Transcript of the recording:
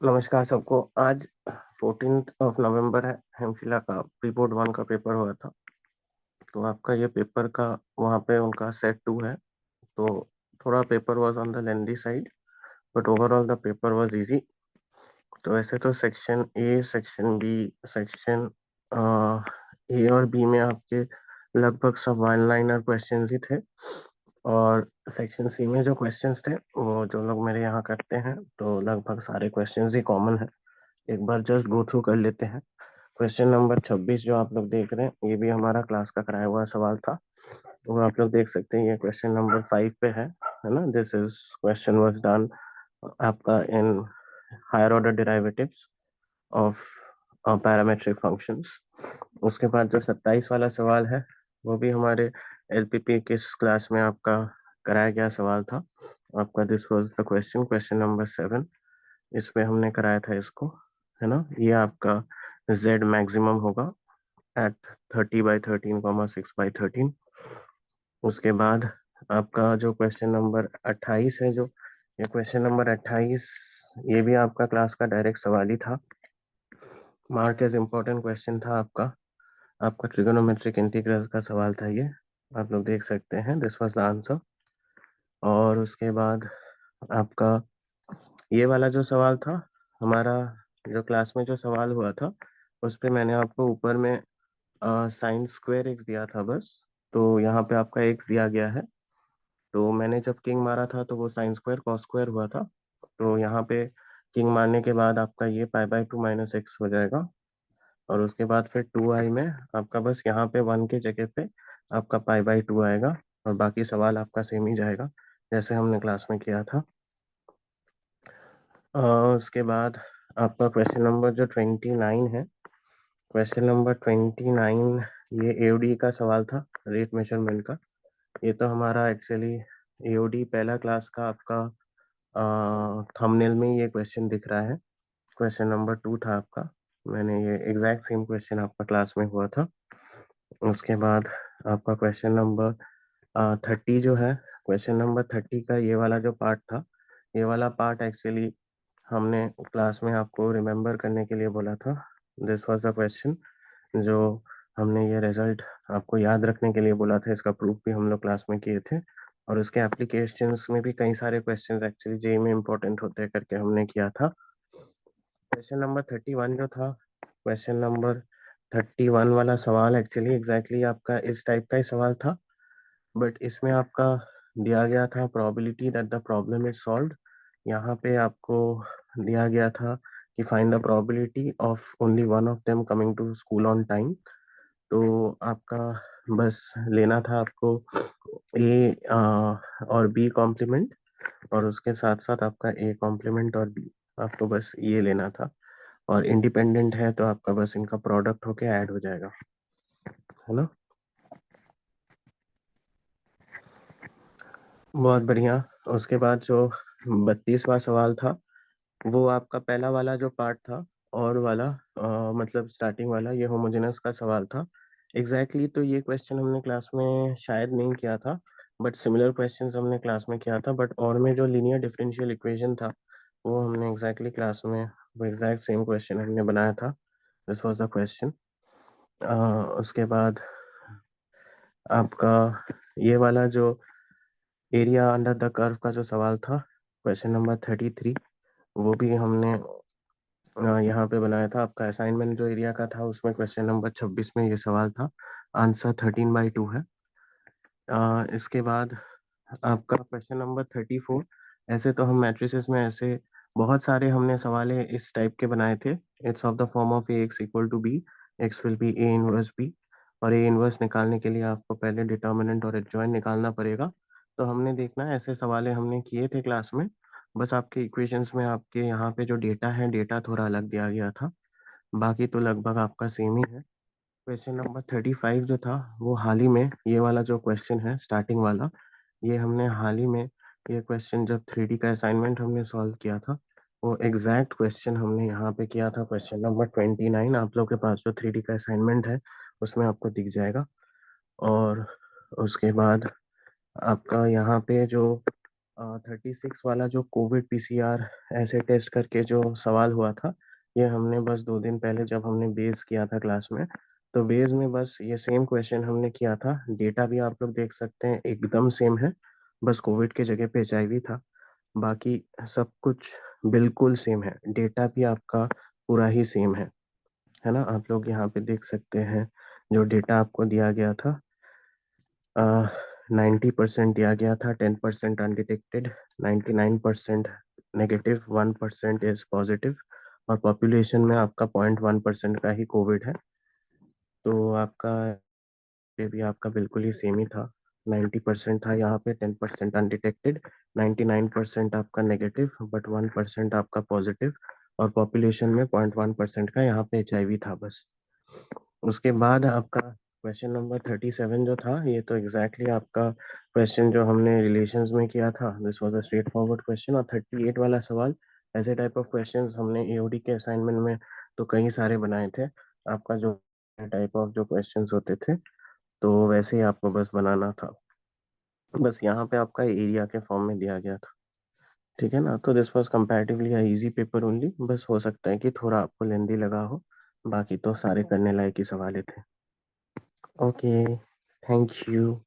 नमस्कार सबको। आज 14th ऑफ नवंबर है। हेमशिला का प्रीबोर्ड 1 का पेपर हुआ था। तो आपका ये पेपर का वहाँ पे उनका सेट 2 है। तो थोड़ा paper was on the lengthy side, but overall the paper was easy. तो ऐसे तो section A, section B, section A और बी में आपके लगभग सब वन लाइनर क्वेश्चंस ही थे। और सेक्शन सी में जो क्वेश्चंस थे वो जो लोग मेरे यहाँ करते हैं तो लगभग सारे क्वेश्चंस ही कॉमन है। एक बार जस्ट गो थ्रू कर लेते हैं। क्वेश्चन नंबर 26 जो आप लोग देख रहे हैं ये भी हमारा क्लास का कराया हुआ सवाल था। वो आप लोग देख सकते हैं, ये क्वेश्चन नंबर 5 पे है ना। This is question was done आपका in higher order derivatives of parametric functions. उसके बाद जो 27 वाला सवाल है वो भी हमारे एलपीपी किस क्लास में आपका कराया गया सवाल था आपका। This was the question, question number 7। इसमें हमने कराया था इसको, है ना। ये आपका z मैक्सिमम होगा एट 30/13, 6/13। उसके बाद आपका जो क्वेश्चन नंबर 28 है, जो ये क्वेश्चन नंबर 28, ये भी आपका क्लास का डायरेक्ट सवाल ही था। मार्क एज इम्पोर्टेंट क्वेश्चन था आपका। आपका ट्रिगोनोमेट्रिक इंटीग्रल का सवाल था ये। आप लोग देख सकते हैं, दिस वाज द आंसर। और उसके बाद आपका ये वाला जो सवाल था हमारा, जो क्लास में जो सवाल हुआ था उस पे मैंने आपको ऊपर में साइन स्क्वायर एक दिया था बस। तो यहाँ पे आपका एक दिया गया है। तो मैंने जब किंग मारा था तो वो साइन स्क्वायर कॉस स्क्वायर हुआ था। तो यहाँ पे किंग मारने के बाद आपका ये π/2 - x हो जाएगा। और उसके बाद फिर 2i में आपका बस यहाँ पे 1 के जगह पे आपका π/2 आएगा। और बाकी सवाल आपका सेम ही जाएगा जैसे हमने क्लास में किया था। उसके बाद आपका क्वेश्चन नंबर जो 29 है, क्वेश्चन नंबर 29, ये एओडी का सवाल था, रेट मेजरमेंट का। ये तो हमारा एक्चुअली एओडी पहला क्लास का आपका थंबनेल में ये क्वेश्चन दिख रहा है। क्वेश्चन नंबर 2 था आपका। मैंने ये एग्जैक्ट सेम क्वेश्चन आपका क्लास में हुआ था। उसके बाद आपका क्वेश्चन नंबर 30 जो है, क्वेश्चन नंबर 30 का ये वाला जो पार्ट था, ये वाला पार्ट एक्चुअली हमने क्लास में आपको रिमेम्बर करने के लिए बोला था। दिस वाज द क्वेश्चन जो हमने ये रिजल्ट आपको याद रखने के लिए बोला था। इसका प्रूफ भी हम लोग क्लास में किए थे। और उसके एप्लीकेशंस में भी कई सारे क्वेश्चंस एक्चुअली जेई में इंपॉर्टेंट होते हैं करके हमने किया था। क्वेश्चन नंबर 31 जो था, क्वेश्चन नंबर 31 वाला सवाल एक्चुअली एग्जैक्टली आपका इस टाइप का ही सवाल था। बट इसमें आपका दिया गया था probability that the problem is solved. यहाँ पे आपको दिया गया था कि find the probability of only one of them coming to school on time. तो आपका बस लेना था आपको ए और बी कॉम्प्लीमेंट, और उसके साथ साथ आपका ए कॉम्प्लीमेंट और बी, आपको बस ये लेना था। और इंडिपेंडेंट है तो आपका बस इनका प्रोडक्ट होके ऐड हो जाएगा, है ना। बहुत बढ़िया। उसके बाद जो 32वां सवाल था वो आपका पहला वाला जो पार्ट था और वाला मतलब स्टार्टिंग वाला, ये होमोजेनस का सवाल था एग्जैक्टली। तो ये क्वेश्चन हमने क्लास में शायद नहीं किया था, बट सिमिलर क्वेश्चंस हमने क्लास में किया था। बट और में जो लीनियर डिफरेंशियल इक्वेशन था वो हमने एग्जैक्टली क्लास में वो एग्जैक्ट सेम क्वेश्चन हमने बनाया था। This was the question. उसके बाद आपका ये वाला जो एरिया अंडर द कर्व का जो सवाल था, क्वेश्चन नंबर 33, वो भी हमने यहाँ पे बनाया था। आपका असाइनमेंट जो एरिया का था उसमें क्वेश्चन नंबर 26 में ये सवाल था। आंसर 13/2 है। इसके बाद आपका क्वेश्चन नंबर 34। ऐसे तो हम मैट्रिसेस में ऐसे बहुत सारे हमने सवाल इस टाइप के बनाए थे। It's of the form of A X equal to B, X will be A inverse B. और ए इनवर्स निकालने के लिए आपको पहले डिटर्मिनेंट और एडजॉइंट निकालना पड़ेगा। तो हमने देखना ऐसे सवाल हमने किए थे क्लास में। बस आपके इक्वेशंस में आपके यहाँ पे जो डेटा है, डेटा थोड़ा अलग दिया गया था, बाकी तो लगभग आपका सेम ही है। क्वेश्चन नंबर 35 जो था वो हाल ही में, ये वाला जो क्वेश्चन है स्टार्टिंग वाला, ये हमने हाल ही में ये क्वेश्चन जब 3D का असाइनमेंट हमने सॉल्व किया था वो एग्जैक्ट क्वेश्चन हमने यहाँ पे किया था। क्वेश्चन नंबर 29 आप लोग के पास जो 3D का असाइनमेंट है उसमें आपको दिख जाएगा। और उसके बाद आपका यहाँ पे जो 36 वाला जो कोविड पीसीआर ऐसे टेस्ट करके जो सवाल हुआ था, ये हमने बस 2 दिन पहले जब हमने बेस किया था क्लास में, तो बेस में बस ये सेम क्वेश्चन हमने किया था। डेटा भी आप लोग देख सकते हैं एकदम सेम है, बस कोविड के जगह पे एचआईवी था। बाकी सब कुछ बिल्कुल सेम है, डेटा भी आपका पूरा ही सेम है ना। आप लोग यहाँ पे देख सकते हैं जो डेटा आपको दिया गया था, 90% दिया गया था, 10% अनडिटेक्टेड, 99% नेगेटिव, 1% इज पॉजिटिव, और पॉपुलेशन में आपका 0.1% का ही कोविड है। तो आपका ये भी आपका बिल्कुल ही सेम ही था। 90% था यहाँ पे, 10% अनडिटेक्टेड, 99% आपका नेगेटिव, बट 1% आपका पॉजिटिव, और पॉपुलेशन में 0.1% का यहाँ पे एचआईवी था बस। उसके बाद आपका क्वेश्चन नंबर 37 जो था, ये तो एग्जैक्टली आपका क्वेश्चन जो हमने रिलेशंस में किया था, this was a straight forward question. और 38 वाला सवाल, ऐसे टाइप ऑफ क्वेश्चंस हमने एओडी के असाइनमेंट में तो कई सारे बनाए थे। आपका जो टाइप ऑफ जो क्वेश्चंस होते थे, तो वैसे ही आपको बस बनाना था। बस यहाँ पे आपका एरिया के फॉर्म में दिया गया था, ठीक है ना। तो this was comparatively easy paper only, बस हो सकता है कि थोड़ा आपको लेंदी लगा हो, बाकी तो सारे करने लायक ही सवाल थे। Okay, thank you.